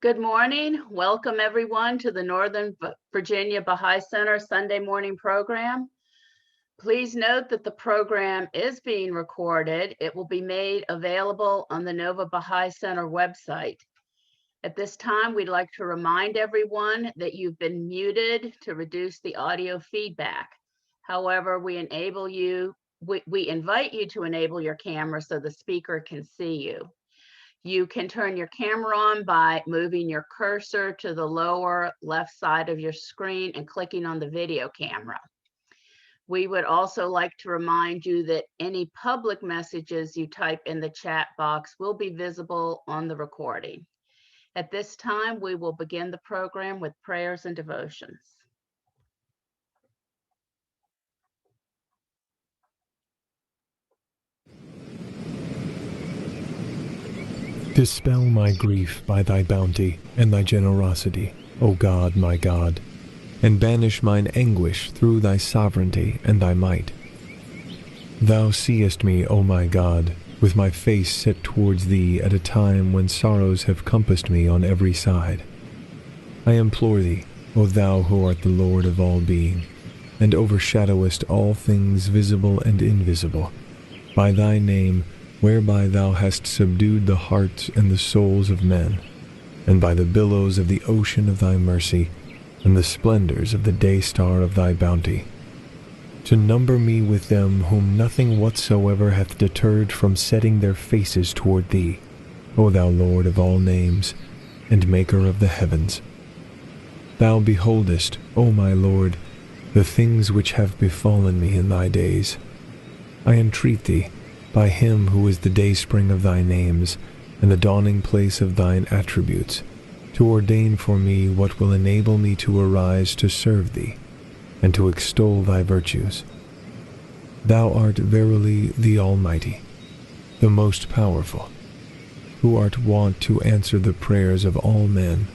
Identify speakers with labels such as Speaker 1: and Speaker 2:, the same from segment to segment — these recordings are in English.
Speaker 1: Good morning. Welcome everyone to the Northern Virginia Baha'i Center Sunday morning program. Please note that the program is being recorded. It will be made available on the Nova Baha'i Center website. At this time, we'd like to remind everyone that you've been muted to reduce the audio feedback. However, we invite you to enable your camera so the speaker can see you. You can turn your camera on by moving your cursor to the lower left side of your screen and clicking on the video camera. We would also like to remind you that any public messages you type in the chat box will be visible on the recording. At this time, we will begin the program with prayers and devotions.
Speaker 2: Dispel my grief by thy bounty and thy generosity, O God, my God, and banish mine anguish through thy sovereignty and thy might. Thou seest me, O my God, with my face set towards thee at a time when sorrows have compassed me on every side. I implore thee, O thou who art the Lord of all being, and overshadowest all things visible and invisible, by thy name, whereby thou hast subdued the hearts and the souls of men, and by the billows of the ocean of thy mercy, and the splendors of the day-star of thy bounty, to number me with them whom nothing whatsoever hath deterred from setting their faces toward thee, O thou Lord of all names, and Maker of the heavens. Thou beholdest, O my Lord, the things which have befallen me in thy days. I entreat thee, by him who is the dayspring of thy names, and the dawning place of thine attributes, to ordain for me what will enable me to arise to serve thee, and to extol thy virtues. Thou art verily the Almighty, the most powerful, who art wont to answer the prayers of all men.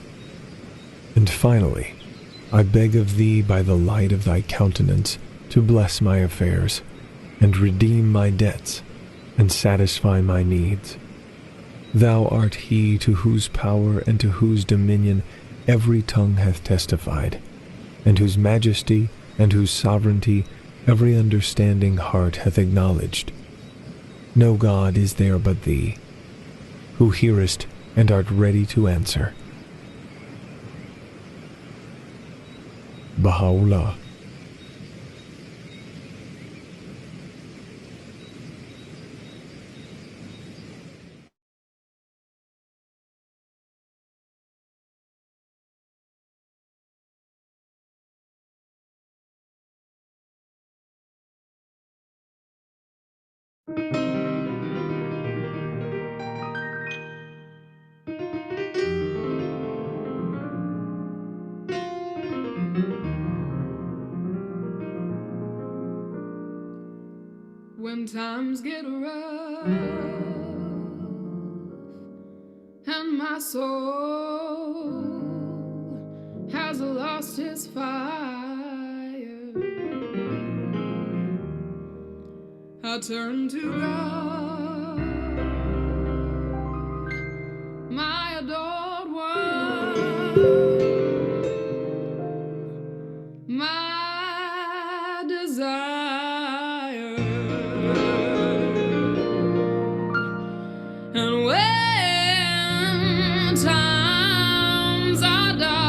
Speaker 2: And finally, I beg of thee by the light of thy countenance to bless my affairs, and redeem my debts, and satisfy my needs. Thou art he to whose power and to whose dominion every tongue hath testified, and whose majesty and whose sovereignty every understanding heart hath acknowledged. No God is there but thee, who hearest and art ready to answer. Baha'u'llah.
Speaker 3: When times get rough and my soul has lost its fire, I turn to God, my adored one, my desire. And when times are dark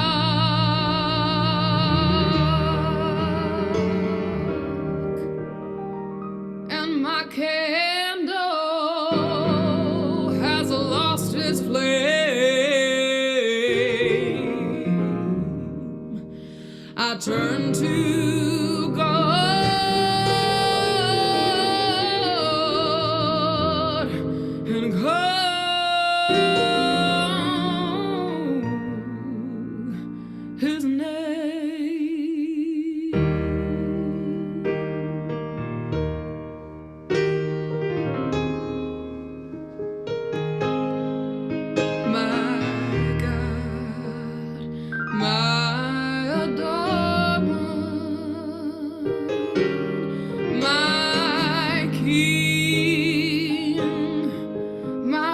Speaker 3: and my candle has lost its flame, I turn to God and call his name. My God, my adored one, my King, my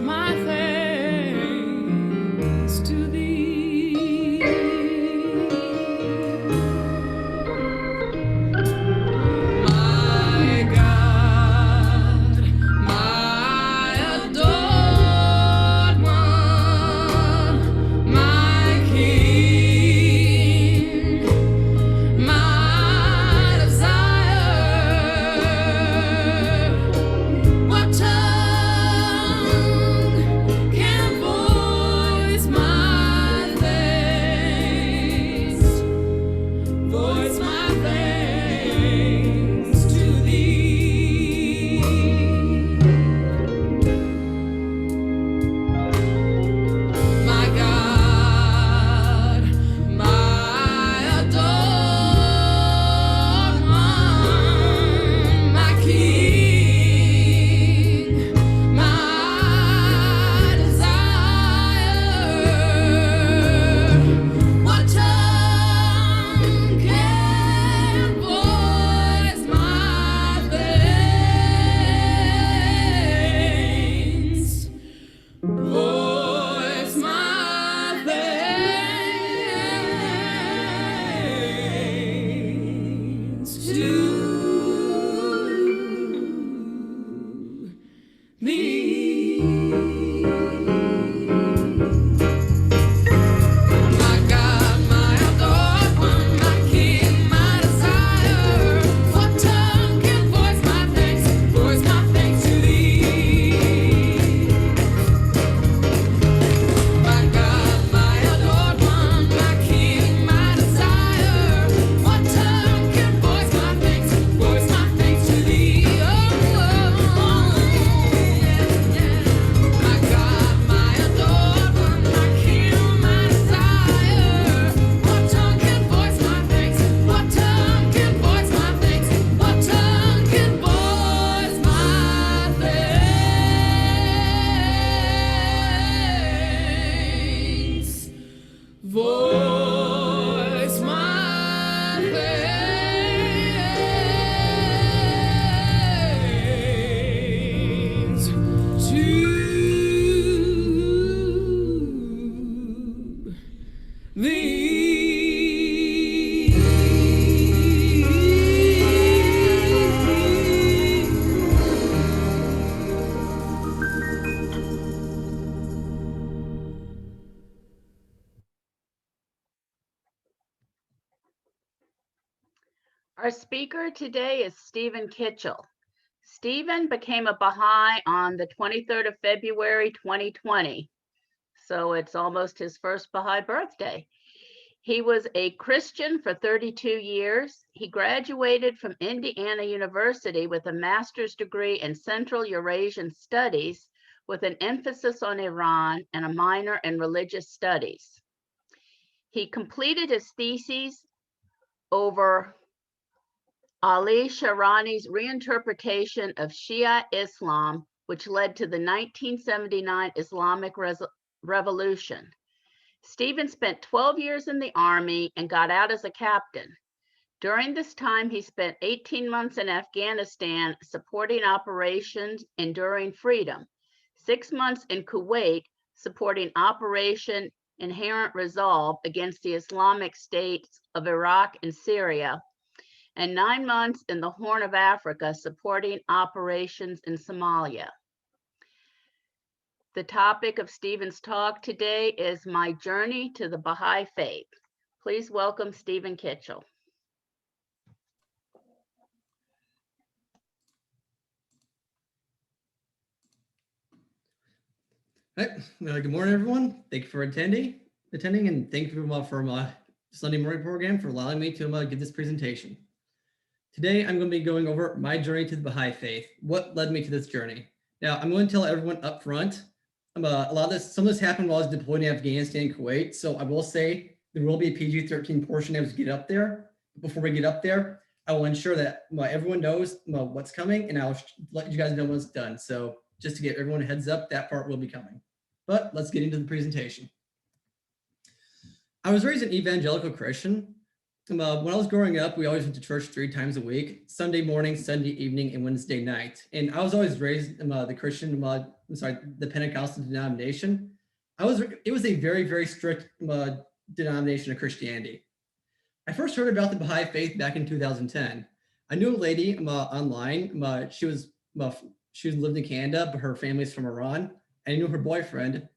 Speaker 3: my thanks to thee. My God, my adored one, my King, my desire. What tongue can voice my thanks? Voice my thanks to thee. My God, my adored one, my King, my desire. What tongue can voice my thanks? Voice my thanks to thee. My God, my adored one, my King, my desire. What tongue can voice my thanks? Voice my thanks to thee. My God, my adored one, my King, my desire. What tongue can voice my thanks? Voice my thanks to thee. Oh, my God, my adored one, my King, my desire. What tongue can voice my thanks? What tongue can voice my thanks? What tongue can voice my thanks? Voice my thanks to thee.
Speaker 1: Our speaker today is Stephen Kitchell. Stephen became a Baha'i on the 23rd of February, 2020. So it's almost his first Baha'i birthday. He was a Christian for 32 years. He graduated from Indiana University with a master's degree in Central Eurasian Studies with an emphasis on Iran and a minor in religious studies. He completed his thesis over Ali Sharani's reinterpretation of Shia Islam, which led to the 1979 Islamic Revolution. Stephen spent 12 years in the Army and got out as a captain. During this time, he spent 18 months in Afghanistan supporting Operations Enduring Freedom, 6 months in Kuwait supporting Operation Inherent Resolve against the Islamic states of Iraq and Syria, and 9 months in the Horn of Africa supporting operations in Somalia. The topic of Stephen's talk today is My Journey to the Baha'i Faith. Please welcome Stephen Kitchell.
Speaker 4: Right. Good morning, everyone. Thank you for attending, and thank you from Sunday morning program for allowing me to give this presentation. Today, I'm going to be going over my journey to the Baha'i faith. What led me to this journey? Now, I'm going to tell everyone up front. Some of this happened while I was deployed in Afghanistan and Kuwait. So I will say there will be a PG-13 portion as we get up there. Before we get up there, I will ensure that everyone knows what's coming, and I'll let you guys know when it's done. So just to give everyone a heads up, that part will be coming. But let's get into the presentation. I was raised an evangelical Christian. When I was growing up, we always went to church 3 times a week: Sunday morning, Sunday evening, and Wednesday night. And I was always raised the Christian the Pentecostal denomination. It was a very, very strict denomination of Christianity. I first heard about the Baha'i faith back in 2010. I knew a lady online. She lived in Canada, but her family's from Iran. And I knew her boyfriend.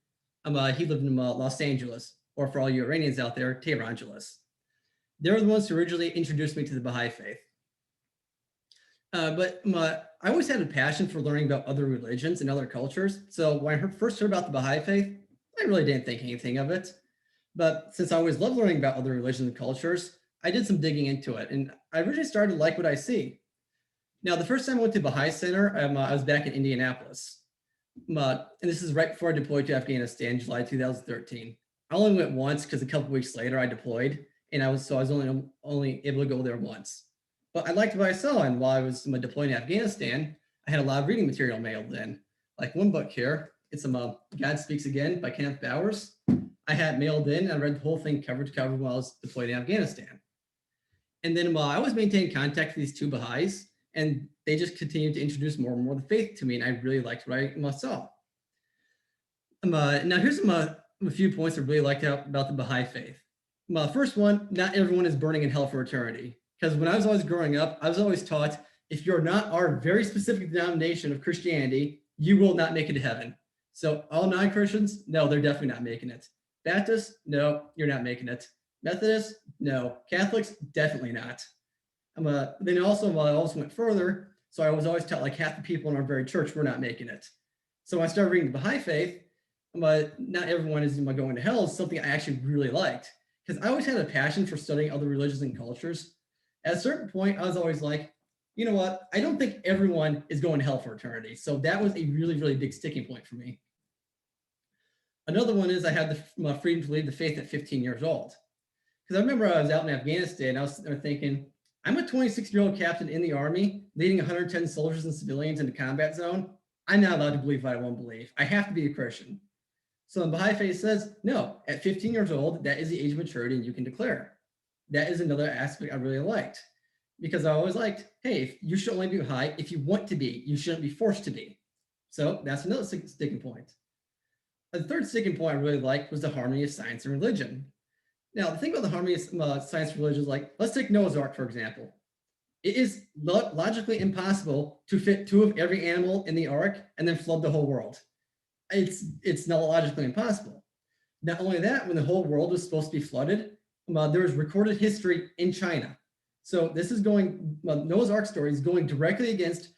Speaker 4: He lived in Los Angeles, or for all you Iranians out there, Tehrangeles. They were the ones who originally introduced me to the Baha'i faith. But I always had a passion for learning about other religions and other cultures. So when I first heard about the Baha'i faith, I really didn't think anything of it. But since I always loved learning about other religions and cultures, I did some digging into it, and I originally started to like what I see. Now, the first time I went to Baha'i Center, I was back in Indianapolis. And this is right before I deployed to Afghanistan, July 2013. I only went once because a couple weeks later I deployed, and I was only able to go there once. But I liked what I saw, and while I was deployed to Afghanistan, I had a lot of reading material mailed in. Like one book here, it's God Speaks Again by Kenneth Bowers. I had mailed in, and I read the whole thing cover to cover while I was deployed in Afghanistan. And then I always maintained contact with these two Baha'is, and they just continued to introduce more and more of the faith to me, and I really liked what I saw. Now here's a few points I really liked about the Baha'i faith. First one, not everyone is burning in hell for eternity. Because when I was always growing up, I was always taught, if you're not our very specific denomination of Christianity, you will not make it to heaven. So all non-Christians, no, they're definitely not making it. Baptists, no, you're not making it. Methodists, no. Catholics, definitely not. Then I also went further, so I was always taught like half the people in our very church were not making it. So when I started reading the Baha'i faith, not everyone is going to hell is something I actually really liked, because I always had a passion for studying other religions and cultures. At a certain point, I was always like, you know what? I don't think everyone is going to hell for eternity. So that was a really, really big sticking point for me. Another one is I had the freedom to leave the faith at 15 years old. Because I remember I was out in Afghanistan, I was thinking, I'm a 26-year-old captain in the Army, leading 110 soldiers and civilians in the combat zone. I'm not allowed to believe what I won't believe. I have to be a Christian. So the Baha'i faith says, no, at 15 years old, that is the age of maturity and you can declare. That is another aspect I really liked. Because I always liked, hey, you should only be Baha'i if you want to be. You shouldn't be forced to be. So that's another sticking point. The third sticking point I really liked was the harmony of science and religion. Now, the thing about the harmony of science and religion is like, let's take Noah's Ark, for example. It is logically impossible to fit 2 of every animal in the ark and then flood the whole world. It's not logically impossible. Not only that, when the whole world was supposed to be flooded, there was recorded history in China. So this is Noah's Ark story is going directly against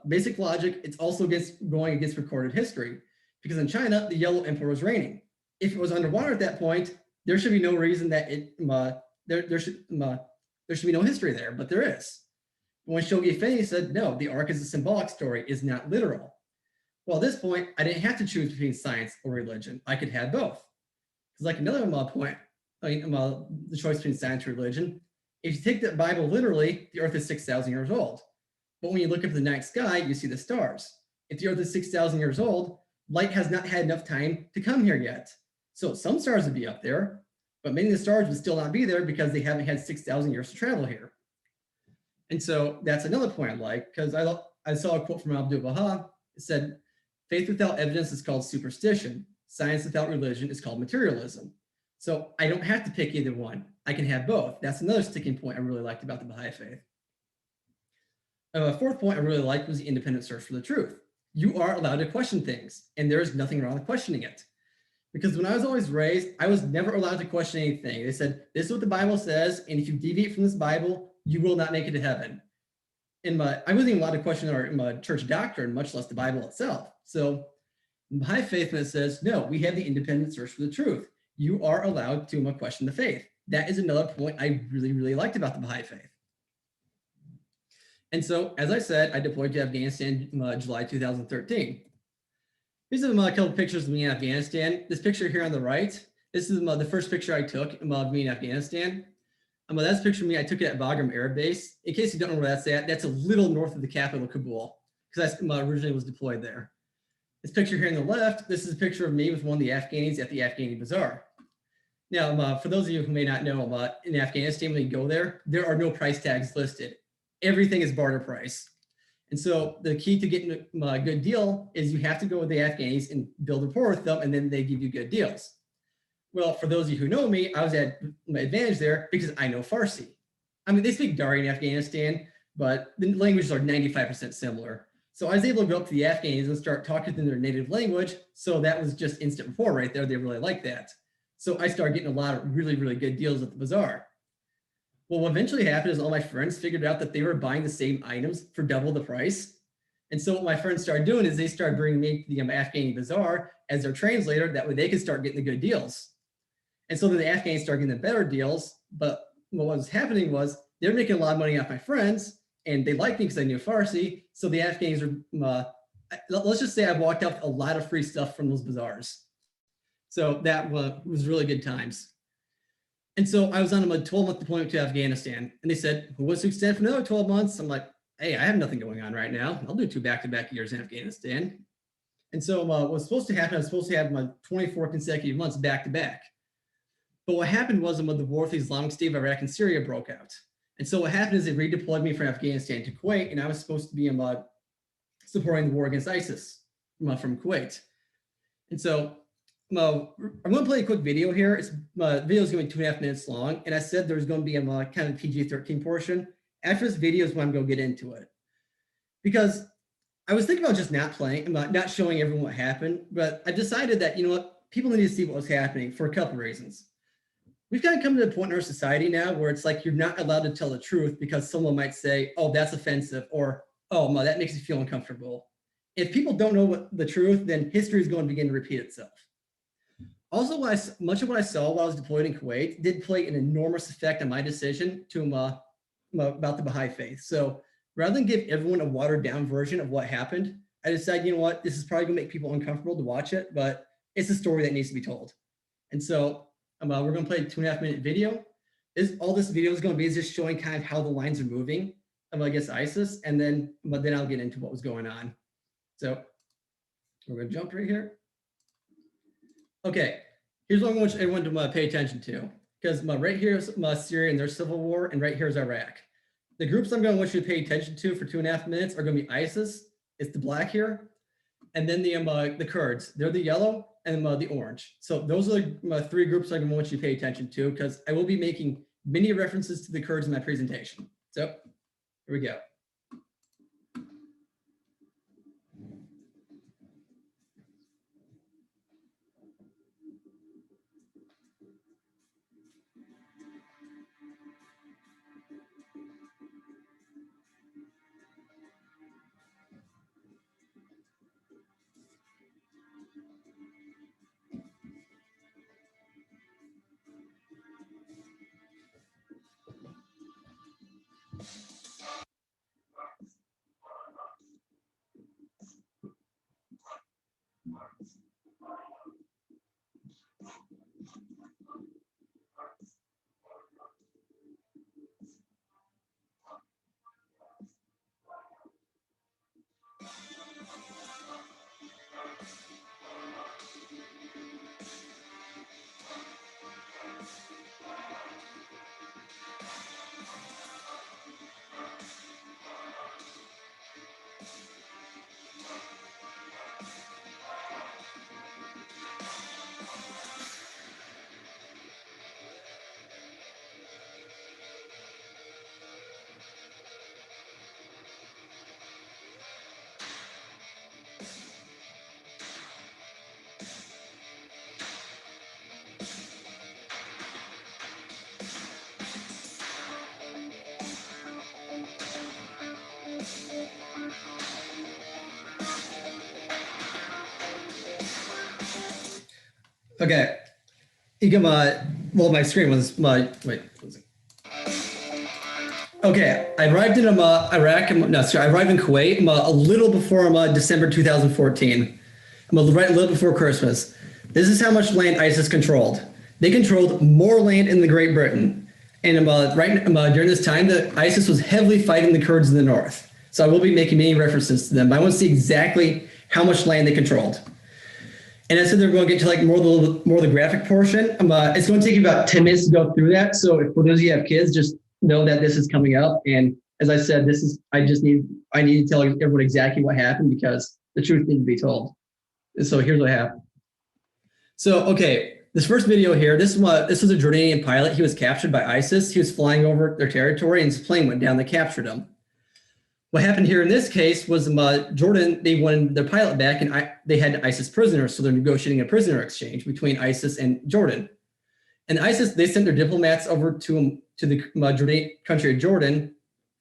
Speaker 4: basic logic. It's also going against recorded history, because in China, the Yellow Emperor was reigning. If it was underwater at that point, there should be no reason that there should be no history there, but there is. When Shoghi Feni said, no, the Ark is a symbolic story, is not literal. Well, at this point, I didn't have to choose between science or religion. I could have both. Because like another point, the choice between science and religion, if you take the Bible literally, the Earth is 6,000 years old. But when you look up at the night sky, you see the stars. If the Earth is 6,000 years old, light has not had enough time to come here yet. So some stars would be up there, but many of the stars would still not be there because they haven't had 6,000 years to travel here. And so that's another point I like, because I saw a quote from Abdul Baha. It said, faith without evidence is called superstition. Science without religion is called materialism. So I don't have to pick either one. I can have both. That's another sticking point I really liked about the Baha'i faith. A fourth point I really liked was the independent search for the truth. You are allowed to question things, and there is nothing wrong with questioning it. Because when I was always raised, I was never allowed to question anything. They said, this is what the Bible says, and if you deviate from this Bible, you will not make it to heaven. I wasn't even allowed to question our church doctrine, much less the Bible itself. So in Baha'i faith, when it says, no, we have the independent search for the truth. You are allowed to question the faith. That is another point I really, really liked about the Baha'i faith. And so, as I said, I deployed to Afghanistan in July 2013. Here's a couple of pictures of me in Afghanistan. This picture here on the right, this is the first picture I took of me in Afghanistan. That's a picture of me. I took it at Bagram Air Base. In case you don't know where that's at, that's a little north of the capital, Kabul, because I originally was deployed there. This picture here on the left, this is a picture of me with one of the Afghanis at the Afghani Bazaar. Now, for those of you who may not know, in Afghanistan, when you go there, there are no price tags listed. Everything is barter price. And so the key to getting a good deal is you have to go with the Afghanis and build rapport with them, and then they give you good deals. Well, for those of you who know me, I was at my advantage there because I know Farsi. I mean, they speak Dari in Afghanistan, but the languages are 95% similar. So I was able to go up to the Afghanis and start talking to them in their native language. So that was just instant rapport right there. They really liked that. So I started getting a lot of really, really good deals at the bazaar. Well, what eventually happened is all my friends figured out that they were buying the same items for double the price. And so what my friends started doing is they started bringing me to the Afghani bazaar as their translator. That way they could start getting the good deals. And so then the Afghans started getting the better deals. But what was happening was they were making a lot of money off my friends, and they liked me because I knew Farsi. So the Afghans were, let's just say I walked out with a lot of free stuff from those bazaars. So that was really good times. And so I was on a 12-month deployment to Afghanistan, and they said, who wants to extend for another 12 months? I'm like, hey, I have nothing going on right now. I'll do 2 back-to-back years in Afghanistan. And so what was supposed to happen, I was supposed to have my 24 consecutive months back-to-back. But what happened was when the war with the Islamic State of Iraq and Syria broke out. And so what happened is they redeployed me from Afghanistan to Kuwait, and I was supposed to be supporting the war against ISIS from Kuwait. And so I'm going to play a quick video here. The video is going to be 2.5 minutes long, and I said there's going to be a kind of PG-13 portion. After this video is when I'm going to get into it, because I was thinking about just not playing, not showing everyone what happened, but I decided that, you know what, people need to see what was happening for a couple of reasons. We've kind of come to the point in our society now where it's like you're not allowed to tell the truth because someone might say, oh, that's offensive, or, oh, that makes you feel uncomfortable. If people don't know the truth, then history is going to begin to repeat itself. Also, much of what I saw while I was deployed in Kuwait did play an enormous effect on my decision about the Baha'i faith. So rather than give everyone a watered down version of what happened, I decided, you know what, this is probably gonna make people uncomfortable to watch it, but it's a story that needs to be told. And so we're gonna play a 2.5 minute video. All this video is gonna be is just showing kind of how the lines are moving against ISIS, and then I'll get into what was going on. So we're gonna jump right here. Okay, here's what I want everyone to pay attention to, because right here is Syria and their civil war, and right here is Iraq. The groups I'm going to want you to pay attention to for 2.5 minutes are going to be ISIS, it's the black here, and then the Kurds, they're the yellow, and the orange. So those are the 3 groups I'm going to want you to pay attention to, because I will be making many references to the Kurds in my presentation. So here we go. Okay, you can, well, my screen was, wait. Okay, I arrived in Iraq, I arrived in Kuwait a little before December 2014. Right a little before Christmas. This is how much land ISIS controlled. They controlled more land in the Great Britain. And during this time, ISIS was heavily fighting the Kurds in the north. So I will be making many references to them, but I want to see exactly how much land they controlled. And I said they're going to get to like more of the graphic portion. It's going to take you about 10 minutes to go through that. So if for those of you who have kids, just know that this is coming up, and As I said, I need to tell everyone exactly what happened because the truth needs to be told. So here's what happened. So, okay, this first video here, this was a Jordanian pilot. He was captured by ISIS. He was flying over their territory and his plane went down. They captured him. What happened here in this case was Jordan, they wanted their pilot back and they had ISIS prisoners. So they're negotiating a prisoner exchange between ISIS and Jordan. And ISIS, they sent their diplomats over to the Jordan, country of Jordan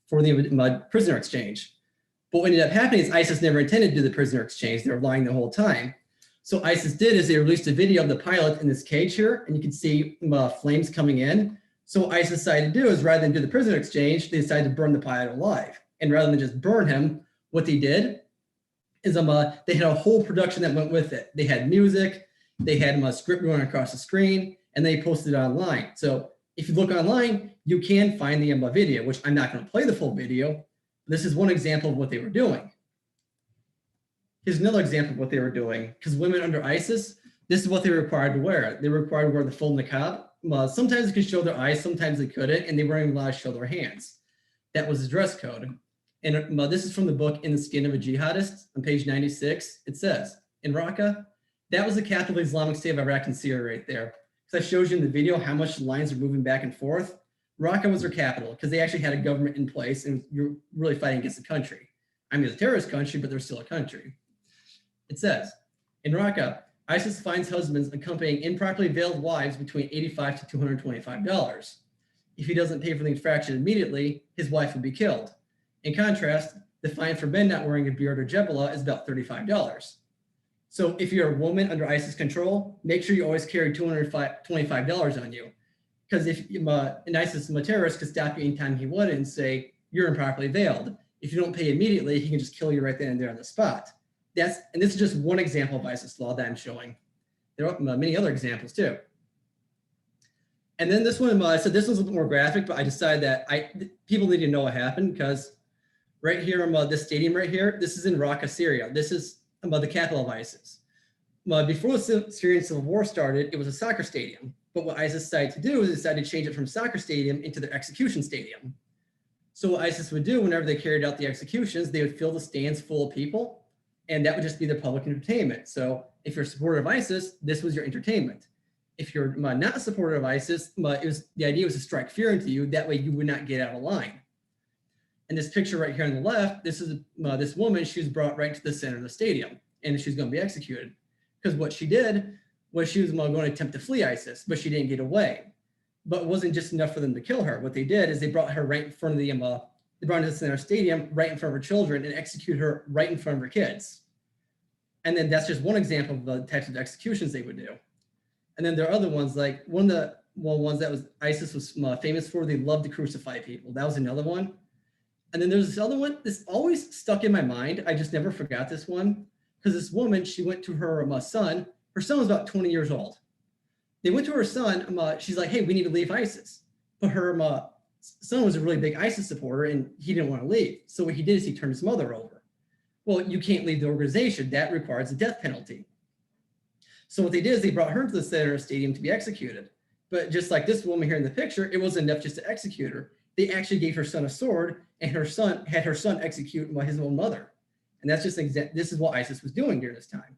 Speaker 4: for the prisoner exchange. But what ended up happening is ISIS never intended to do the prisoner exchange. They were lying the whole time. So ISIS did is they released a video of the pilot in this cage here, and you can see flames coming in. So what ISIS decided to do is rather than do the prisoner exchange, they decided to burn the pilot alive. And rather than just burn him, what they did is they had a whole production that went with it. They had music, they had a script going across the screen, and they posted it online. So if you look online, you can find the video, which I'm not going to play the full video. This is one example of what they were doing. Here's another example of what they were doing. Because women under ISIS, this is what they were required to wear. They were required to wear the full niqab. Sometimes they could show their eyes, sometimes they couldn't, and they weren't even allowed to show their hands. That was the dress code. And this is from the book In the Skin of a Jihadist on page 96. It says, in Raqqa, that was the capital of the Islamic State of Iraq and Syria right there. Because I showed you in the video how much the lines are moving back and forth. Raqqa was their capital because they actually had a government in place and you're really fighting against the country. I mean, it's a terrorist country, but they're still a country. It says, in Raqqa, ISIS finds husbands accompanying improperly veiled wives between $85 to $225. If he doesn't pay for the infraction immediately, his wife will be killed. In contrast, the fine for men not wearing a beard or jebela is about $35. So if you're a woman under ISIS control, make sure you always carry $225 on you. Because if an ISIS terrorist could stop you anytime he would and say, you're improperly veiled. If you don't pay immediately, he can just kill you right then and there on the spot. And this is just one example of ISIS law that I'm showing. There are many other examples too. And then this one, I said this one's a little bit more graphic, but I decided that people need to know what happened because right here, this stadium right here, this is in Raqqa, Syria. This is the capital of ISIS. Before the Syrian civil war started, it was a soccer stadium. But what ISIS decided to do is decided to change it from soccer stadium into their execution stadium. So what ISIS would do whenever they carried out the executions, they would fill the stands full of people, and that would just be their public entertainment. So if you're a supporter of ISIS, this was your entertainment. If you're not a supporter of ISIS, the idea was to strike fear into you. That way you would not get out of line. And this picture right here on the left, this is this woman. She was brought right to the center of the stadium, and she's going to be executed. Because what she did was she was going to attempt to flee ISIS, but she didn't get away. But it wasn't just enough for them to kill her. What they did is they brought her right in front of they brought her to the center stadium, right in front of her children, and execute her right in front of her kids. And then that's just one example of the types of executions they would do. And then there are other ones, like one of the ones that was ISIS was famous for, they loved to crucify people. That was another one. And then there's this other one, this always stuck in my mind. I just never forgot this one. Because this woman, she went to her son. Her son was about 20 years old. They went to her son. She's like, hey, we need to leave ISIS. But her son was a really big ISIS supporter, and he didn't want to leave. So what he did is he turned his mother over. Well, you can't leave the organization. That requires a death penalty. So what they did is they brought her to the center stadium to be executed. But just like this woman here in the picture, it wasn't enough just to execute her. They actually gave her son a sword, and her son execute his own mother. And that's just this is what ISIS was doing during this time.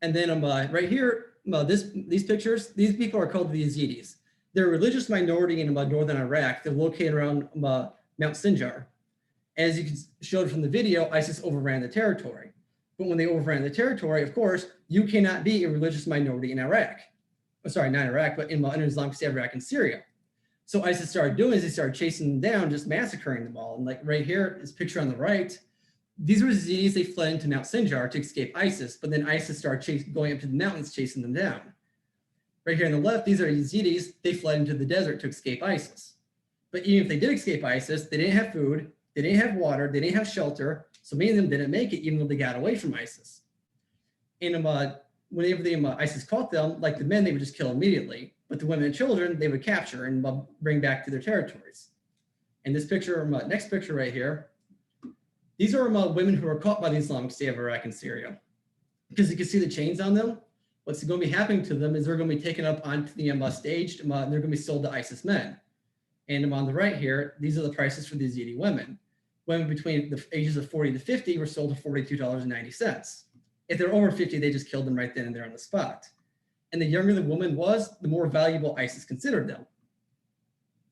Speaker 4: And then right here, these pictures, these people are called the Yazidis. They're a religious minority in northern Iraq. They're located around Mount Sinjar. As you can show from the video, ISIS overran the territory. But when they overran the territory, of course, you cannot be a religious minority in Iraq. Sorry, not Iraq, but in Islamic State of Iraq and Syria. So ISIS started doing is they started chasing them down, just massacring them all. And like right here, this picture on the right, these were Yazidis. They fled into Mount Sinjar to escape ISIS, but then ISIS started going up to the mountains, chasing them down. Right here on the left, these are Yazidis. They fled into the desert to escape ISIS. But even if they did escape ISIS, they didn't have food, they didn't have water, they didn't have shelter. So many of them didn't make it, even though they got away from ISIS. And whenever ISIS caught them, like the men, they would just kill immediately. But the women and children, they would capture and bring back to their territories. And this picture, next picture right here, these are women who are caught by the Islamic State of Iraq and Syria. Because you can see the chains on them. What's going to be happening to them is they're going to be taken up onto the stage, and they're going to be sold to ISIS men. And on the right here, these are the prices for the Yazidi women. Women between the ages of 40 to 50 were sold for $42.90. If they're over 50, they just killed them right then and there on the spot. And the younger the woman was, the more valuable ISIS considered them.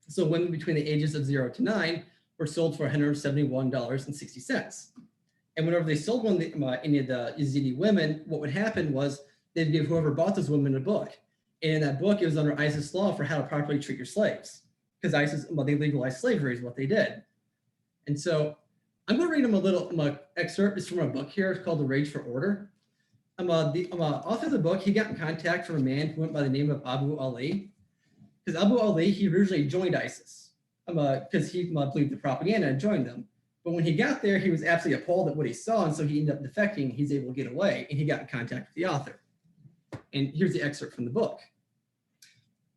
Speaker 4: So women between the ages of 0 to 9 were sold for $171.60. And whenever they sold any of the Yazidi women, what would happen was they'd give whoever bought those women a book. And in that book, it was under ISIS law for how to properly treat your slaves. Because ISIS, they legalized slavery is what they did. And so I'm going to read them a little excerpt. It's from a book here. It's called The Rage for Order. The author of the book, he got in contact from a man who went by the name of Abu Ali. Because Abu Ali, he originally joined ISIS because he believed the propaganda and joined them. But when he got there, he was absolutely appalled at what he saw. And so he ended up defecting. He's able to get away. And he got in contact with the author. And here's the excerpt from the book.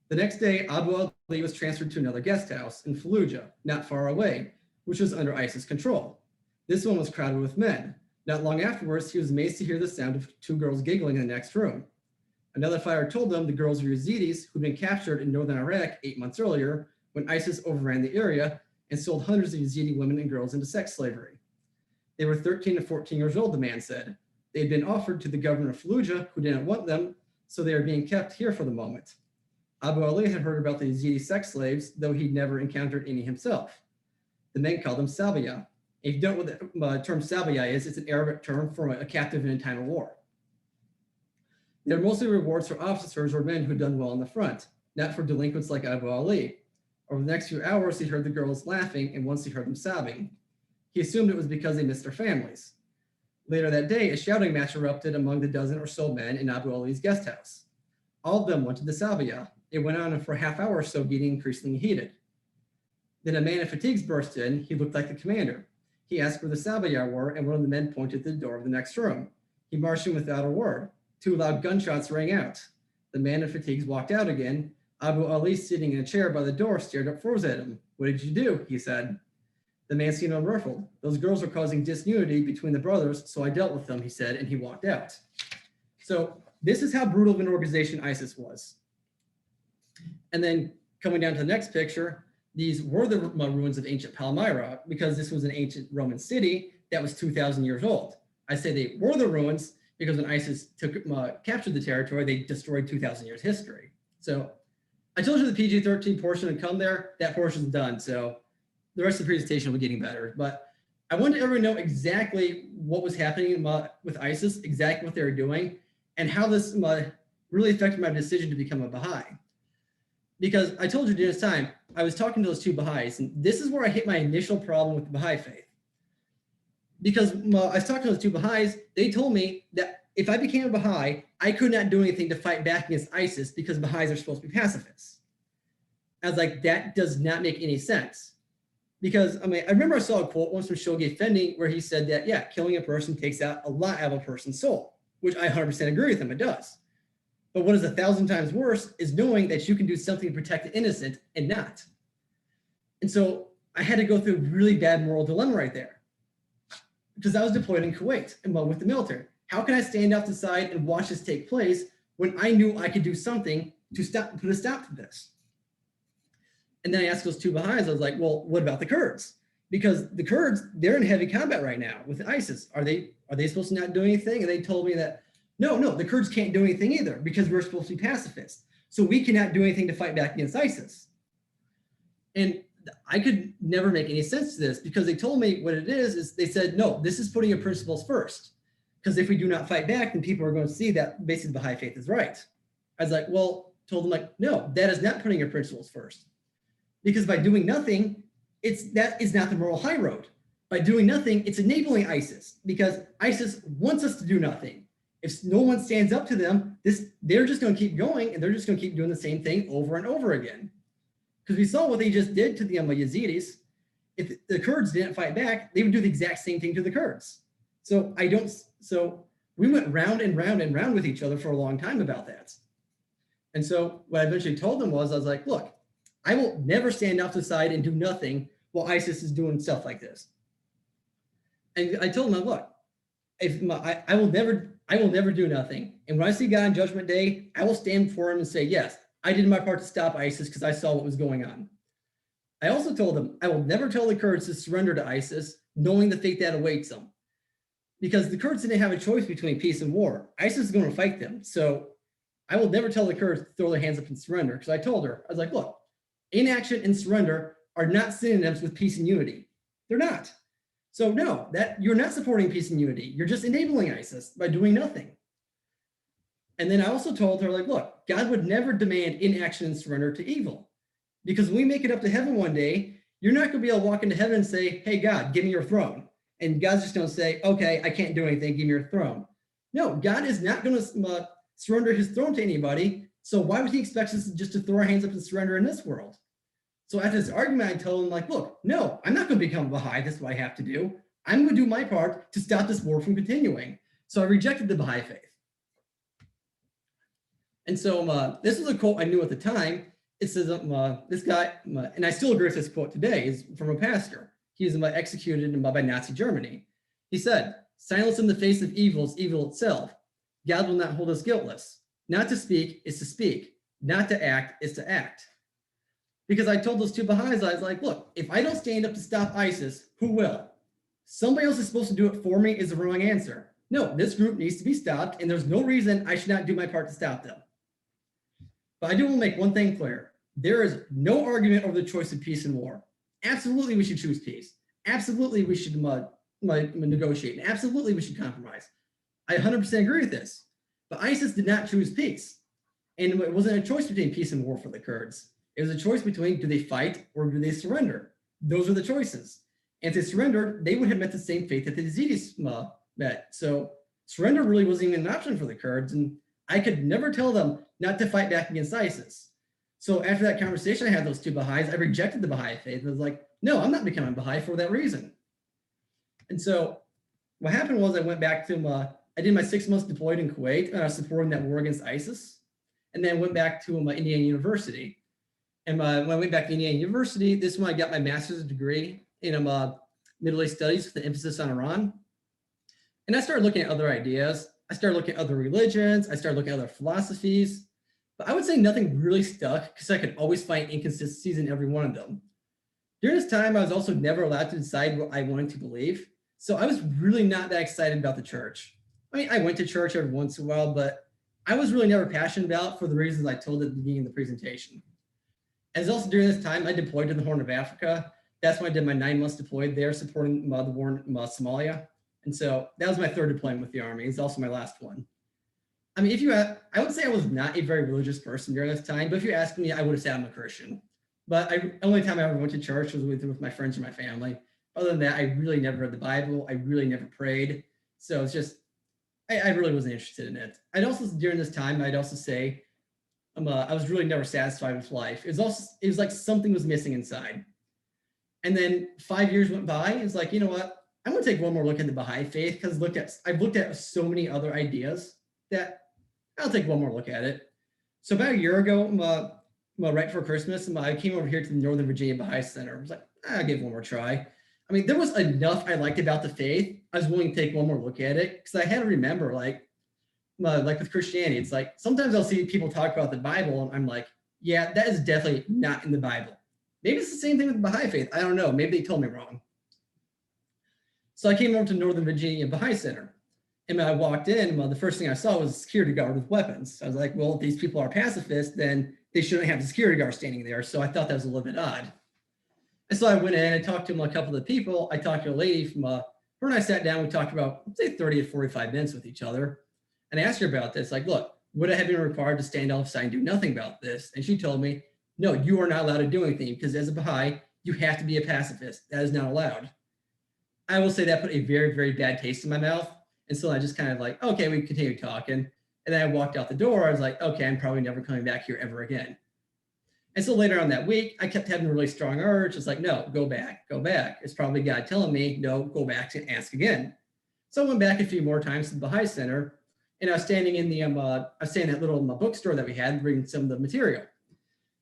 Speaker 4: The next day, Abu Ali was transferred to another guest house in Fallujah, not far away, which was under ISIS control. This one was crowded with men. Not long afterwards, he was amazed to hear the sound of 2 girls giggling in the next room. Another fighter told them the girls were Yazidis who'd been captured in northern Iraq 8 months earlier when ISIS overran the area and sold hundreds of Yazidi women and girls into sex slavery. They were 13 to 14 years old, the man said. They had been offered to the governor of Fallujah, who didn't want them, so they are being kept here for the moment. Abu Ali had heard about the Yazidi sex slaves, though he'd never encountered any himself. The men called them Sabiya. If you don't know what the term Sabiya is, it's an Arabic term for a captive in a time of war. They're mostly rewards for officers or men who'd done well on the front, not for delinquents like Abu Ali. Over the next few hours, he heard the girls laughing, and once he heard them sobbing. He assumed it was because they missed their families. Later that day, a shouting match erupted among the dozen or so men in Abu Ali's guest house. All of them wanted the Sabiya. It went on for a half hour or so, getting increasingly heated. Then a man in fatigues burst in. He looked like the commander. He asked where the Sabiya were, and one of the men pointed to the door of the next room. He marched in without a word. 2 loud gunshots rang out. The man in fatigues walked out again. Abu Ali, sitting in a chair by the door, stared up froze at him. "What did you do?" he said. The man seemed unruffled. "Those girls were causing disunity between the brothers, so I dealt with them," he said, and he walked out. So this is how brutal of an organization ISIS was. And then coming down to the next picture, these were the ruins of ancient Palmyra, because this was an ancient Roman city that was 2,000 years old. I say they were the ruins because when ISIS captured the territory, they destroyed 2,000 years history. So I told you the PG-13 portion would come there. That portion's done. So the rest of the presentation will be getting better. But I wanted everyone to know exactly what was happening with ISIS, exactly what they were doing, and how this really affected my decision to become a Baha'i. Because I told you during this time, I was talking to those 2 Baha'is, and this is where I hit my initial problem with the Baha'i faith. Because I was talking to those 2 Baha'is, they told me that if I became a Baha'i, I could not do anything to fight back against ISIS because Baha'is are supposed to be pacifists. I was like, that does not make any sense. Because, I remember I saw a quote once from Shoghi Effendi where he said that, yeah, killing a person takes out a lot out of a person's soul, which I 100% agree with him, it does. But what is 1,000 times worse is knowing that you can do something to protect the innocent and not. And so I had to go through a really bad moral dilemma right there. Because I was deployed in Kuwait and with the military. How can I stand off the side and watch this take place when I knew I could do something to put a stop to this? And then I asked those 2 Baha'is, I was like, well, what about the Kurds? Because the Kurds, they're in heavy combat right now with ISIS. Are they supposed to not do anything? And they told me that, no, the Kurds can't do anything either because we're supposed to be pacifists. So we cannot do anything to fight back against ISIS. And I could never make any sense to this because they told me what it is they said, no, this is putting your principles first. Because if we do not fight back, then people are going to see that basically the Baha'i faith is right. I was like, told them like, no, that is not putting your principles first. Because by doing nothing, that is not the moral high road. By doing nothing, it's enabling ISIS because ISIS wants us to do nothing. If no one stands up to them, they're just going to keep going and they're just going to keep doing the same thing over and over again. Because we saw what they just did to the Yazidis. If the Kurds didn't fight back, they would do the exact same thing to the Kurds. So we went round and round and round with each other for a long time about that. And so what I eventually told them was, I was like, look, I will never stand off to the side and do nothing while ISIS is doing stuff like this. And I told them, look, I will never do nothing. And when I see God on Judgment Day, I will stand before him and say, yes, I did my part to stop ISIS because I saw what was going on. I also told them I will never tell the Kurds to surrender to ISIS, knowing the fate that awaits them. Because the Kurds didn't have a choice between peace and war. ISIS is going to fight them. So I will never tell the Kurds to throw their hands up and surrender. Because I told her, I was like, look, inaction and surrender are not synonyms with peace and unity. They're not. So no, that you're not supporting peace and unity. You're just enabling ISIS by doing nothing. And then I also told her, like, look, God would never demand inaction and surrender to evil. Because when we make it up to heaven one day, you're not going to be able to walk into heaven and say, hey, God, give me your throne. And God's just going to say, okay, I can't do anything, give me your throne. No, God is not going to surrender his throne to anybody. So why would he expect us just to throw our hands up and surrender in this world? So after this argument, I told him, like, look, no, I'm not going to become a Baha'i. That's what I have to do. I'm going to do my part to stop this war from continuing. So I rejected the Baha'i faith. And so this is a quote I knew at the time. It says, this guy, and I still agree with this quote today, is from a pastor. He was executed by Nazi Germany. He said, silence in the face of evil is evil itself. God will not hold us guiltless. Not to speak is to speak. Not to act is to act. Because I told those two Baha'is, I was like, look, if I don't stand up to stop ISIS, who will? Somebody else is supposed to do it for me is the wrong answer. No, this group needs to be stopped, and there's no reason I should not do my part to stop them. But I do want to make one thing clear. There is no argument over the choice of peace and war. Absolutely, we should choose peace. Absolutely, we should negotiate. And absolutely, we should compromise. I 100% agree with this. But ISIS did not choose peace. And it wasn't a choice between peace and war for the Kurds. It was a choice between do they fight or do they surrender? Those are the choices. And if they surrendered, they would have met the same fate that the Yazidis met. So surrender really wasn't even an option for the Kurds. And I could never tell them not to fight back against ISIS. So after that conversation I had those two Baha'is, I rejected the Baha'i faith. I was like, no, I'm not becoming Baha'i for that reason. And so what happened was I went back to, I did my 6 months deployed in Kuwait, and I was supporting that war against ISIS. And then went back to Indiana University. And when I went back to Indiana University, this is when I got my master's degree in Middle East Studies with an emphasis on Iran. And I started looking at other ideas. I started looking at other religions. I started looking at other philosophies. But I would say nothing really stuck because I could always find inconsistencies in every one of them. During this time, I was also never allowed to decide what I wanted to believe. So I was really not that excited about the church. I mean, I went to church every once in a while, but I was really never passionate about it for the reasons I told at the beginning of the presentation. As also during this time, I deployed to the Horn of Africa. That's when I did my 9 months deployed there, supporting the war in Somalia. And so that was my 3rd deployment with the Army. It's also my last one. I mean, I would say I was not a very religious person during this time, but if you asked me, I would have said I'm a Christian. But the only time I ever went to church was with my friends or my family. Other than that, I really never read the Bible. I really never prayed. So it's just, I really wasn't interested in it. I'd also, during this time, I'd also say, I was really never satisfied with life. It was like something was missing inside. And then 5 years went by. It's like, you know what? I'm going to take one more look at the Baha'i faith because I've looked at so many other ideas that I'll take one more look at it. So about a year ago, right before Christmas, I came over here to the Northern Virginia Baha'i Center. I was like, I'll give it one more try. I mean, there was enough I liked about the faith. I was willing to take one more look at it because I had to remember, like with Christianity, it's like sometimes I'll see people talk about the Bible and I'm like, yeah, that is definitely not in the Bible. Maybe it's the same thing with the Baha'i faith. I don't know. Maybe they told me wrong. So I came over to Northern Virginia Baha'i Center. And when I walked in, the first thing I saw was a security guard with weapons. I was like, well, if these people are pacifists, then they shouldn't have the security guard standing there. So I thought that was a little bit odd. And so I went in and talked to a couple of the people. I talked to a lady from, her and I sat down. We talked about, say, 30 to 45 minutes with each other. And I asked her about this. Like, look, would I have been required to stand outside and do nothing about this? And she told me, no, you are not allowed to do anything because as a Baha'i, you have to be a pacifist. That is not allowed. I will say that put a very, very bad taste in my mouth. And so I just kind of like, okay, we continued talking. And then I walked out the door. I was like, okay, I'm probably never coming back here ever again. And so later on that week, I kept having a really strong urge. It's like, no, go back, go back. It's probably God telling me, no, go back and ask again. So I went back a few more times to the Baha'i Center. And I was standing in the, I was standing in that little bookstore that we had, reading some of the material.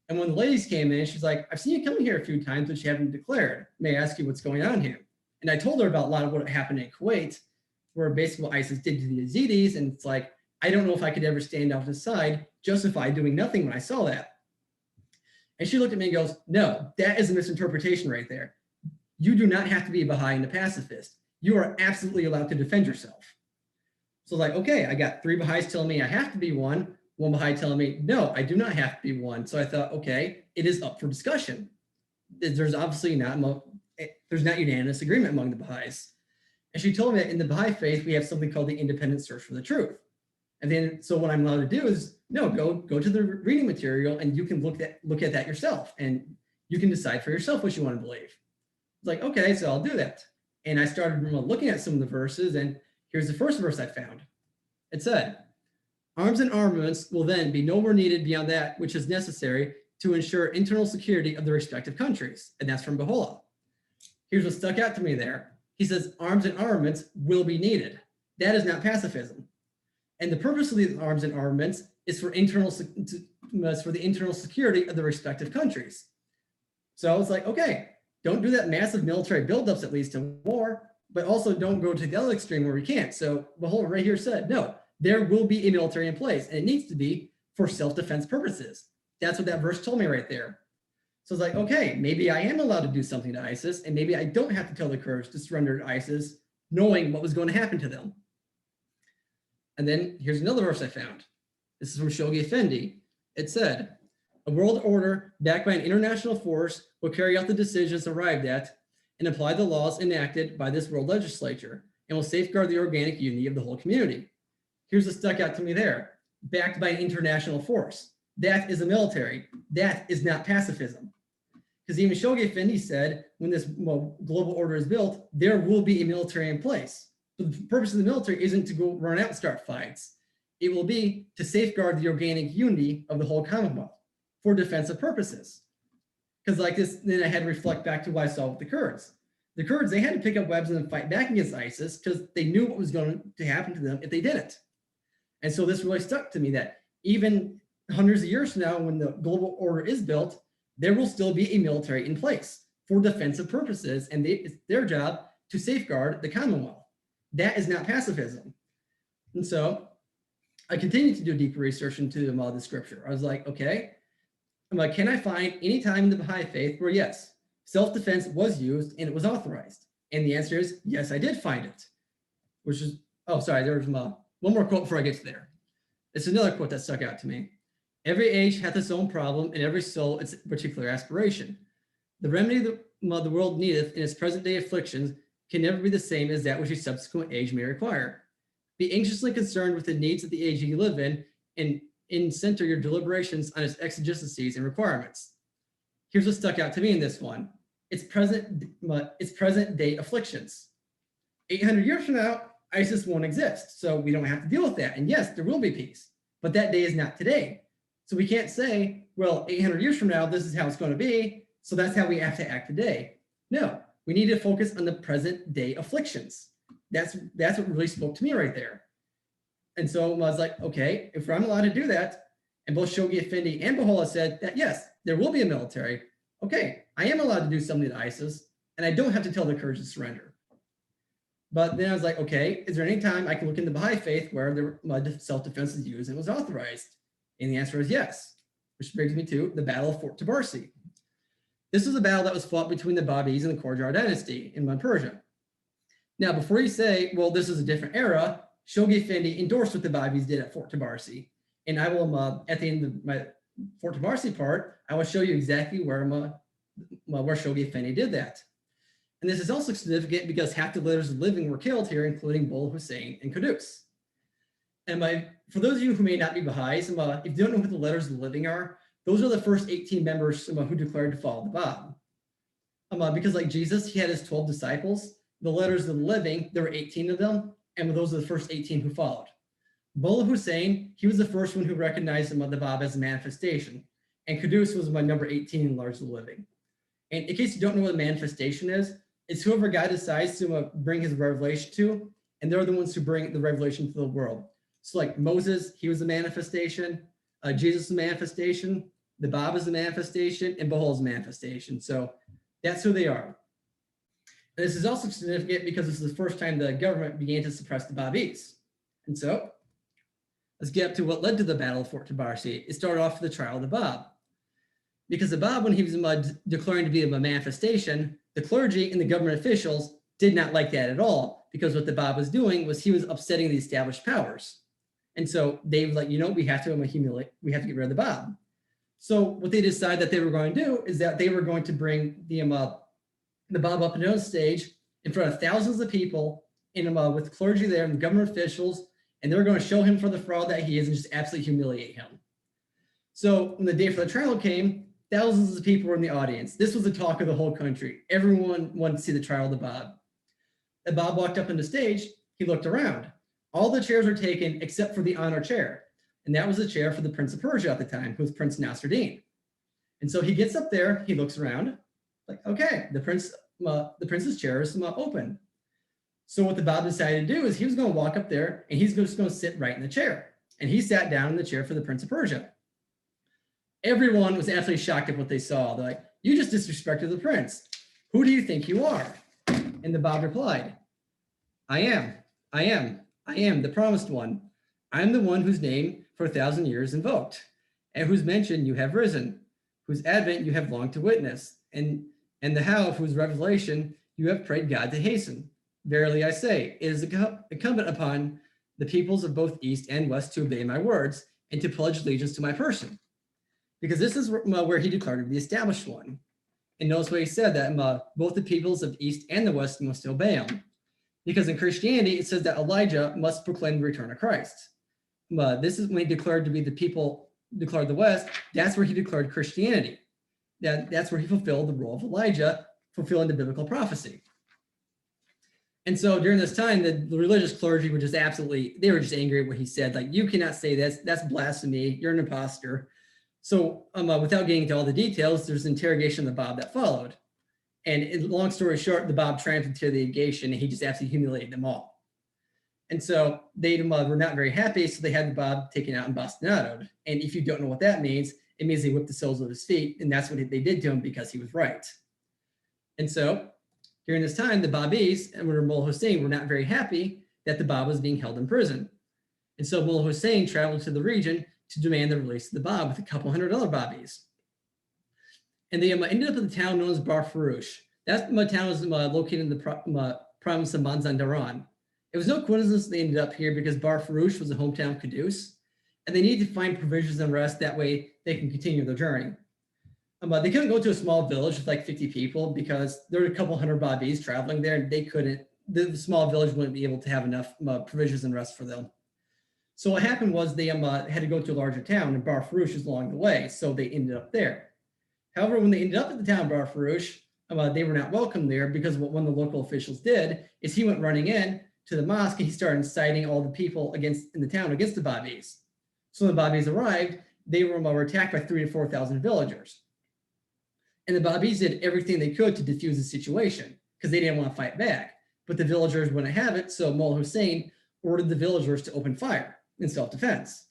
Speaker 4: And when the ladies came in, she's like, I've seen you come here a few times, but you haven't declared. May I ask you what's going on here? And I told her about a lot of what happened in Kuwait, where basically what ISIS did to the Yazidis. And it's like, I don't know if I could ever stand off the side, justify doing nothing when I saw that. And she looked at me and goes, no, that is a misinterpretation right there. You do not have to be a Baha'i and a pacifist. You are absolutely allowed to defend yourself. So like, okay, I got 3 Baha'is telling me I have to be one Baha'i telling me, no, I do not have to be one. So I thought, okay, it is up for discussion. There's obviously there's not unanimous agreement among the Baha'is. And she told me that in the Baha'i faith, we have something called the independent search for the truth. And then, so what I'm allowed to do is, no, go to the reading material and you can look at that yourself and you can decide for yourself what you want to believe. It's like, okay, so I'll do that. And I started looking at some of the verses, and here's the first verse I found. It said, arms and armaments will then be no more needed beyond that which is necessary to ensure internal security of the respective countries. And that's from Baha'u'llah. Here's what stuck out to me there. He says, arms and armaments will be needed. That is not pacifism. And the purpose of these arms and armaments is for the internal security of the respective countries. So I was like, okay, don't do that massive military buildups that leads to war, but also don't go to the other extreme where we can't. So Baha'u'llah right here said, no, there will be a military in place, and it needs to be for self-defense purposes. That's what that verse told me right there. So I was like, okay, maybe I am allowed to do something to ISIS, and maybe I don't have to tell the Kurds to surrender to ISIS, knowing what was going to happen to them. And then here's another verse I found. This is from Shoghi Effendi. It said, a world order backed by an international force will carry out the decisions arrived at and apply the laws enacted by this world legislature and will safeguard the organic unity of the whole community. Here's what stuck out to me there. Backed by an international force. That is a military. That is not pacifism. Because even Shoghi Effendi said, when this global order is built, there will be a military in place. But the purpose of the military isn't to go run out and start fights. It will be to safeguard the organic unity of the whole Commonwealth for defensive purposes. Because like this, then I had to reflect back to what I saw with the Kurds. The Kurds, they had to pick up weapons and fight back against ISIS because they knew what was going to happen to them if they didn't. And so this really stuck to me that even hundreds of years from now, when the global order is built, there will still be a military in place for defensive purposes, and it's their job to safeguard the Commonwealth. That is not pacifism. And so I continued to do deeper research into the scripture. I was like, okay, I'm like, can I find any time in the Baha'i faith where yes, self-defense was used and it was authorized? And the answer is yes, I did find it. Which is, oh, sorry, there was one more quote before I get to there. It's another quote that stuck out to me. Every age hath its own problem, and every soul its particular aspiration. The remedy the world needeth in its present day afflictions can never be the same as that which a subsequent age may require. Be anxiously concerned with the needs of the age you live in, and center your deliberations on its exigencies and requirements. Here's what stuck out to me in this one. It's present day afflictions. 800 years from now, ISIS won't exist, so we don't have to deal with that. And yes, there will be peace, but that day is not today. So we can't say, well, 800 years from now, this is how it's going to be, so that's how we have to act today. No, we need to focus on the present day afflictions. That's what really spoke to me right there. And so I was like, okay, if I'm allowed to do that, and both Shoghi Effendi and Baha'u'llah said that, yes, there will be a military. Okay, I am allowed to do something to ISIS, and I don't have to tell the Kurds to surrender. But then I was like, okay, is there any time I can look in the Baha'i faith where self-defense is used and was authorized? And the answer is yes, which brings me to the Battle of Fort Tabarsi. This was a battle that was fought between the Babis and the Qajar dynasty in Persia. Now, before you say, well, this is a different era, Shoghi Effendi endorsed what the Babis did at Fort Tabarsi. And I will, at the end of my Fort Tabarsi part, I will show you exactly where Shoghi Effendi did that. And this is also significant because half the leaders of the living were killed here, including Mullah Hussein and Qudus. And for those of you who may not be Baha'is, if you don't know who the letters of the living are, those are the first 18 members who declared to follow the Bab. Because like Jesus, he had his 12 disciples. The letters of the living, there were 18 of them, and those are the first 18 who followed. Mullah Hussein, he was the first one who recognized the Bab as a manifestation, and Qudus was my number 18 in letters of the living. And in case you don't know what a manifestation is, it's whoever God decides to bring his revelation to, and they're the ones who bring the revelation to the world. So like Moses, he was a manifestation, Jesus is a manifestation, the Bab is a manifestation, and Baha'u'llah is a manifestation. So that's who they are. And this is also significant because this is the first time the government began to suppress the Babis. And so let's get up to what led to the Battle of Fort Tabarsi. It started off with the trial of the Bab. Because the Bab, when he was declaring to be a manifestation, the clergy and the government officials did not like that at all, because what the Bab was doing was he was upsetting the established powers. And so they were like, we have to humiliate, we have to get rid of the Bab. So what they decided that they were going to do is that they were going to bring the Bab up on stage in front of thousands of people, with clergy there and government officials, and they were going to show him for the fraud that he is and just absolutely humiliate him. So when the day for the trial came, thousands of people were in the audience. This was the talk of the whole country. Everyone wanted to see the trial of the Bab. The Bab walked up on the stage. He looked around. All the chairs were taken except for the honor chair. And that was the chair for the Prince of Persia at the time, who was Prince Nasruddin. And so he gets up there, he looks around, like, okay, the prince's chair is open. So what the Bab decided to do is he was going to walk up there and he's just going to sit right in the chair. And he sat down in the chair for the Prince of Persia. Everyone was absolutely shocked at what they saw. They're like, you just disrespected the prince. Who do you think you are? And the Bab replied, I am the promised one. I am the one whose name for 1,000 years invoked, and whose mention you have risen, whose advent you have longed to witness, and the how of whose revelation you have prayed God to hasten. Verily I say, it is incumbent upon the peoples of both East and West to obey my words and to pledge allegiance to my person. Because this is where he declared to be the established one. And notice what he said, that both the peoples of East and the West must obey him. Because in Christianity, it says that Elijah must proclaim the return of Christ. This is when he declared to be the people, declared the West, that's where he declared Christianity. That's where he fulfilled the role of Elijah, fulfilling the biblical prophecy. And so during this time, the religious clergy were just they were just angry at what he said. Like, you cannot say this, that's blasphemy, you're an imposter. So without getting into all the details, there's an interrogation of the Bab that followed. And long story short, the Bab triumphed into the interrogation and he just absolutely humiliated them all. And so they were not very happy, so they had the Bab taken out and bastinadoed. And if you don't know what that means, it means they whipped the soles of his feet, and that's what they did to him because he was right. And so during this time, the Babis and Mullah Hussein were not very happy that the Bab was being held in prison. And so Mullah Hussein traveled to the region to demand the release of the Bab with a couple hundred other Babis. And they ended up in the town known as Bar Farouche. That town is located in the province of Mazandaran. It was no coincidence they ended up here because Bar Farouche was the hometown of Qudus, and they needed to find provisions and rest. That way they can continue their journey. They couldn't go to a small village with like 50 people because there were a couple hundred Babis traveling there, and they couldn't, the small village wouldn't be able to have enough provisions and rest for them. So what happened was they had to go to a larger town, and Bar Farouche was along the way, so they ended up there. However, when they ended up at the town of Bar Farouche, they were not welcome there because what one of the local officials did is he went running in to the mosque and he started inciting all the people in the town against the Babis. So when the Babis arrived, they were attacked by 3,000 to 4,000 villagers. And the Babis did everything they could to defuse the situation because they didn't want to fight back. But the villagers wouldn't have it, so Mullah Hussein ordered the villagers to open fire in self-defense.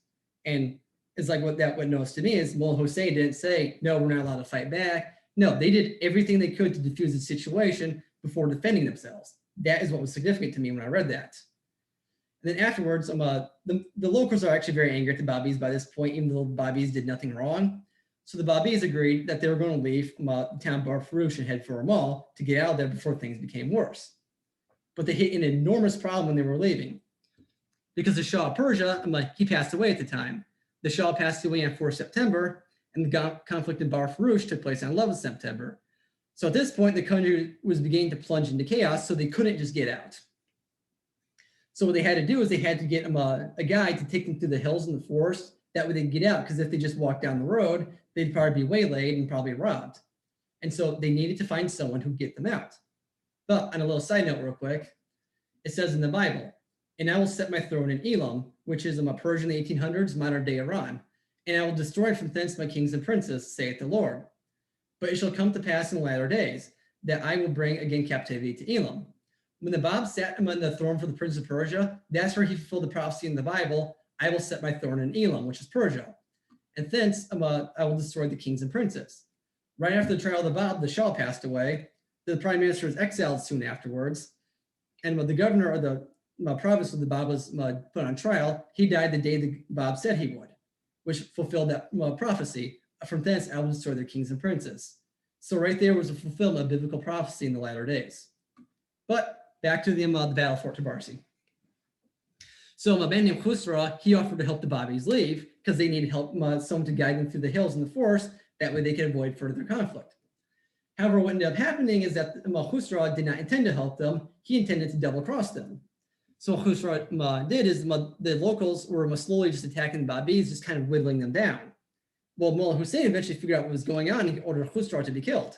Speaker 4: And it's like what knows to me is Mullah Hussein didn't say, no, we're not allowed to fight back. No, they did everything they could to defuse the situation before defending themselves. That is what was significant to me when I read that. And then afterwards, the locals are actually very angry at the Babis by this point, even though the Babis did nothing wrong. So the Babis agreed that they were going to leave the town of Bar Farouche and head for Amal to get out of there before things became worse. But they hit an enormous problem when they were leaving. Because the Shah of Persia, he passed away at the time. The Shah passed away on 4 September, and the conflict in Bar Farouche took place on 11 September. So at this point, the country was beginning to plunge into chaos, so they couldn't just get out. So what they had to do is they had to get a guide to take them through the hills and the forest. That way they'd get out, because if they just walked down the road, they'd probably be waylaid and probably robbed. And so they needed to find someone who'd get them out. But on a little side note real quick, it says in the Bible, and I will set my throne in Elam, which is Persia in the 1800s, modern day Iran, and I will destroy from thence my kings and princes, saith the Lord. But it shall come to pass in the latter days that I will bring again captivity to Elam. When the Bab sat him on the throne for the prince of Persia, that's where he fulfilled the prophecy in the Bible, I will set my throne in Elam, which is Persia. And thence I will destroy the kings and princes. Right after the trial of the Bab, the Shah passed away. The prime minister was exiled soon afterwards. And the governor of the province of the Bab was put on trial. He died the day the Bab said he would, which fulfilled that prophecy From thence I will destroy their kings and princes. So right there was a fulfillment of biblical prophecy in the latter days. But back to the battle of Fort Tabarsi. So a man named Khusra, he offered to help the Baha'is leave because they needed help, someone to guide them through the hills and the forest. That way they could avoid further conflict. However, what ended up happening is that Khusra did not intend to help them. He intended to double cross them. So what Khusra did is the locals were slowly just attacking the Baha'is, just kind of whittling them down. Well, Mullah Hussein eventually figured out what was going on and he ordered Khusra to be killed.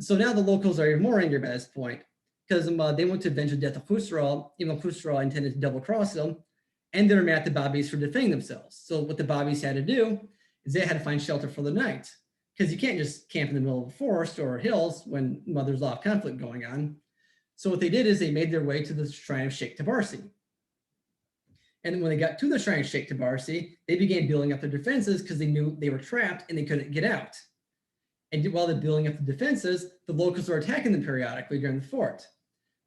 Speaker 4: So now the locals are even more angry by this point because they want to avenge the death of Khusra, even though Khusra intended to double cross them, and they're mad at the Baha'is for defending themselves. So what the Baha'is had to do is they had to find shelter for the night because you can't just camp in the middle of a forest or hills when there's a lot of conflict going on. So what they did is they made their way to the shrine of Sheikh Tabarsi. And when they got to the shrine of Sheikh Tabarsi, they began building up their defenses because they knew they were trapped and they couldn't get out. And while they're building up the defenses, the locals were attacking them periodically during the fort.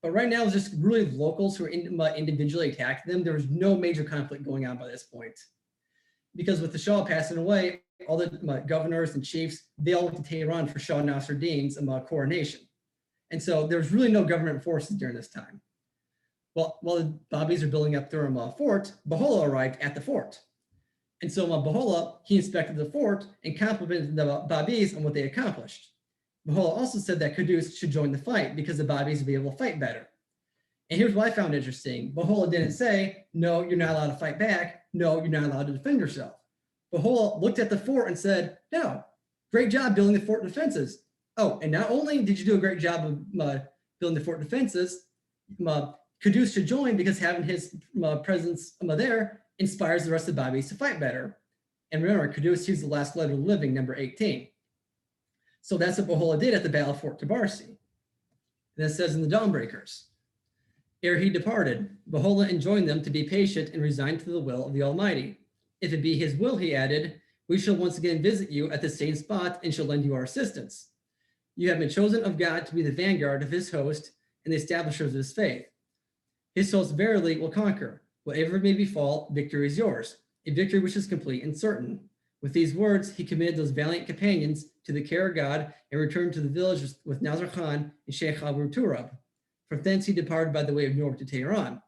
Speaker 4: But right now, it's just really locals who are individually attacking them. There was no major conflict going on by this point. Because with the Shah passing away, all the governors and chiefs, they all went to Tehran for Shah Nasruddin's coronation. And so there was really no government forces during this time. Well, while the Baha'is are building up their fort, Baha'u'llah arrived at the fort. And so Baha'u'llah, he inspected the fort and complimented the Baha'is on what they accomplished. Baha'u'llah also said that Qudus should join the fight because the Baha'is would be able to fight better. And here's what I found interesting. Baha'u'llah didn't say, no, you're not allowed to fight back. No, you're not allowed to defend yourself. Baha'u'llah looked at the fort and said, no, great job building the fort defenses. Oh, and not only did you do a great job of building the fort defenses, Qudus should join because having his presence there inspires the rest of the Baha'is to fight better. And remember, Qudus, he's the last letter of the living, number 18. So that's what Baha'u'llah did at the Battle of Fort Tabarsi. And it says in the Dawnbreakers, ere he departed, Baha'u'llah enjoined them to be patient and resign to the will of the Almighty. If it be his will, he added, we shall once again visit you at the same spot and shall lend you our assistance. You have been chosen of God to be the vanguard of his host and the establishers of his faith. His host verily will conquer. Whatever may befall, victory is yours, a victory which is complete and certain. With these words, he committed those valiant companions to the care of God and returned to the village with Nazar Khan and Sheikh Abu Turab. From thence he departed by the way of North to Tehran.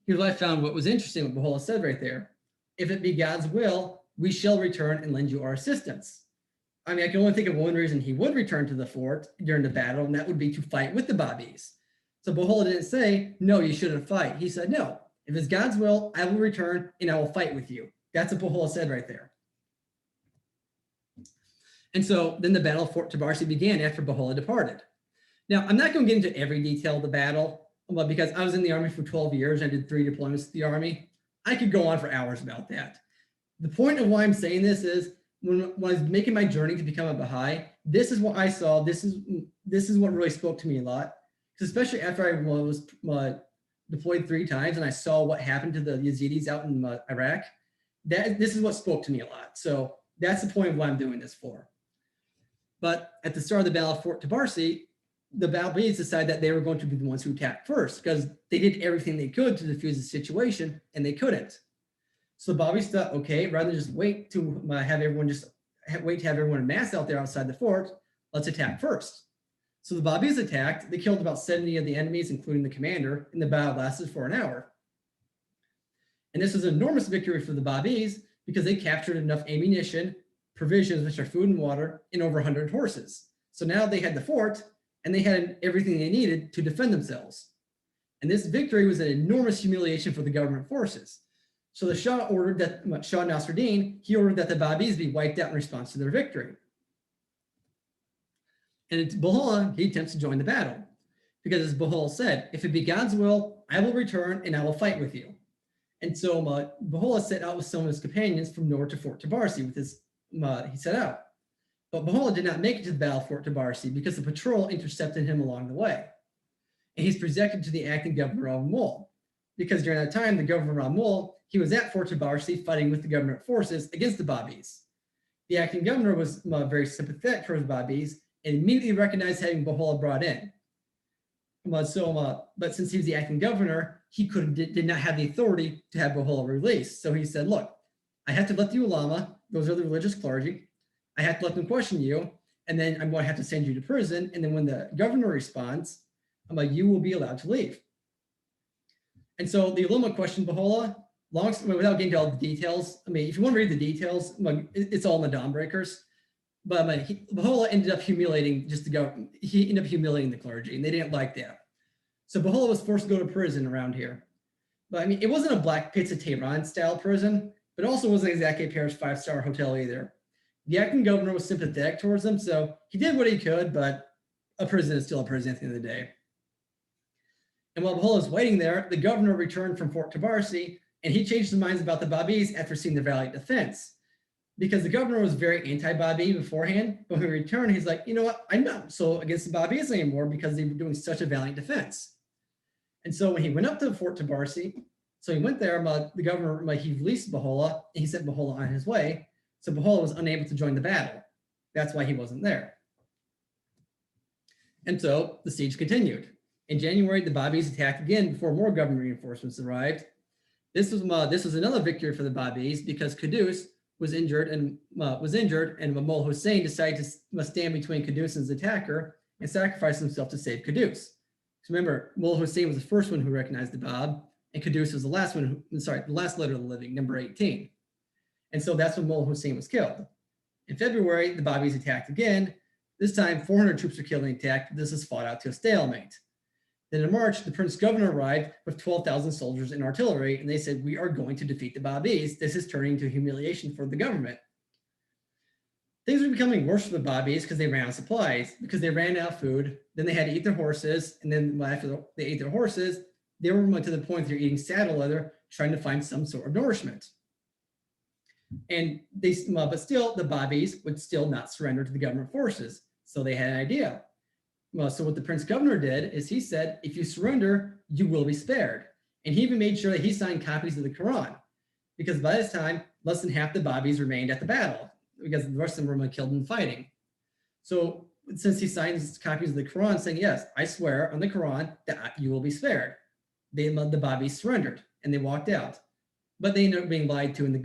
Speaker 4: Here's what I found what was interesting what Baha'u'llah said right there. If it be God's will, we shall return and lend you our assistance. I mean, I can only think of one reason he would return to the fort during the battle, and that would be to fight with the Baha'is. So Baha'u'llah didn't say, no, you shouldn't fight. He said, no, if it's God's will, I will return and I will fight with you. That's what Baha'u'llah said right there. And so then the Battle of Fort Tabarsi began after Baha'u'llah departed. Now, I'm not going to get into every detail of the battle, but because I was in the Army for 12 years, I did 3 deployments to the Army. I could go on for hours about that. The point of why I'm saying this is when I was making my journey to become a Baha'i, this is what I saw. This is what really spoke to me a lot, especially after I was deployed 3 times and I saw what happened to the Yazidis out in Iraq. This is what spoke to me a lot. So that's the point of why I'm doing this for. But at the start of the Battle of Fort Tabarsi, the Baha'is decided that they were going to be the ones who attacked first because they did everything they could to defuse the situation and they couldn't. So the Baha'is thought, okay, rather than just wait to have everyone mass out there outside the fort, let's attack first. So the Baha'is attacked. They killed about 70 of the enemies, including the commander, and the battle lasted for an hour. And this was an enormous victory for the Baha'is because they captured enough ammunition, provisions, which are food and water, and over 100 horses. So now they had the fort and they had everything they needed to defend themselves. And this victory was an enormous humiliation for the government forces. So the Shah ordered that, Shah Nasruddin, he ordered that the Baha'is be wiped out in response to their victory. And it's Baha'u'llah, he attempts to join the battle. Because as Baha'u'llah said, if it be God's will, I will return and I will fight with you. And so Baha'u'llah set out with some of his companions from north to Fort Tabarsi with his, he set out. But Baha'u'llah did not make it to the Battle of Fort Tabarsi because the patrol intercepted him along the way. And he's presented to the acting governor Ramul. Because during that time, the governor Ramul, he was at Fort Tabarsi fighting with the government forces against the Baha'is. The acting governor was very sympathetic towards the Baha'is and immediately recognized having Baha'u'llah brought in. But since he was the acting governor, he did not have the authority to have Baha'u'llah released. So he said, look, I have to let the ulama, those are the religious clergy, I have to let them question you, and then I'm going to have to send you to prison. And then when the governor responds, I'm like, you will be allowed to leave. And so the ulama questioned Baha'u'llah, without getting into all the details. I mean, if you want to read the details, it's all in the dawn breakers. But Baha'u'llah ended up humiliating just the government. He ended up humiliating the clergy, and they didn't like that. So Baha'u'llah was forced to go to prison around here. But I mean, it wasn't a Black Pits of Tehran style prison, but also wasn't exactly a Paris 5-star hotel either. The acting governor was sympathetic towards him, so he did what he could, but a prison is still a prison at the end of the day. And while Baha'u'llah was waiting there, the governor returned from Fort Tabarsi, and he changed his minds about the Babis after seeing the valiant defense. Because the governor was very anti-Babi beforehand, but when he returned, he's like, you know what, I'm not so against the Babis anymore because they were doing such a valiant defense. And so when he went up to Fort Tabarsi, so he went there, the governor, he released Baha'u'llah, and he sent Baha'u'llah on his way. So Baha'u'llah was unable to join the battle. That's why he wasn't there. And so the siege continued. In January, the Babis attacked again before more government reinforcements arrived. This was another victory for the Babis because Qudus was injured, and Mullah Hussein decided to stand between Qudus and his attacker and sacrifice himself to save Qudus. So remember, Mullah Hussein was the first one who recognized the Bab, and Qudus was the last one, the last letter of the living, number 18. And so that's when Mullah Hussein was killed. In February, the Babis attacked again. This time, 400 troops were killed in the attack. This is fought out to a stalemate. Then in March, the Prince Governor arrived with 12,000 soldiers and artillery, and they said, we are going to defeat the Babis. This is turning into humiliation for the government. Things were becoming worse for the Babis because they ran out of supplies, because they ran out of food. Then they had to eat their horses, and then after they ate their horses, they were to the point they're eating saddle leather, trying to find some sort of nourishment. And but still, the Babis would still not surrender to the government forces. So they had an idea. So what the Prince Governor did is he said, if you surrender, you will be spared. And he even made sure that he signed copies of the Quran, because by this time, less than half the Babis remained at the battle, because the rest of them were killed in fighting. So since he signed copies of the Quran saying, yes, I swear on the Quran that you will be spared, the Babis surrendered and they walked out. But they ended up being lied to, and the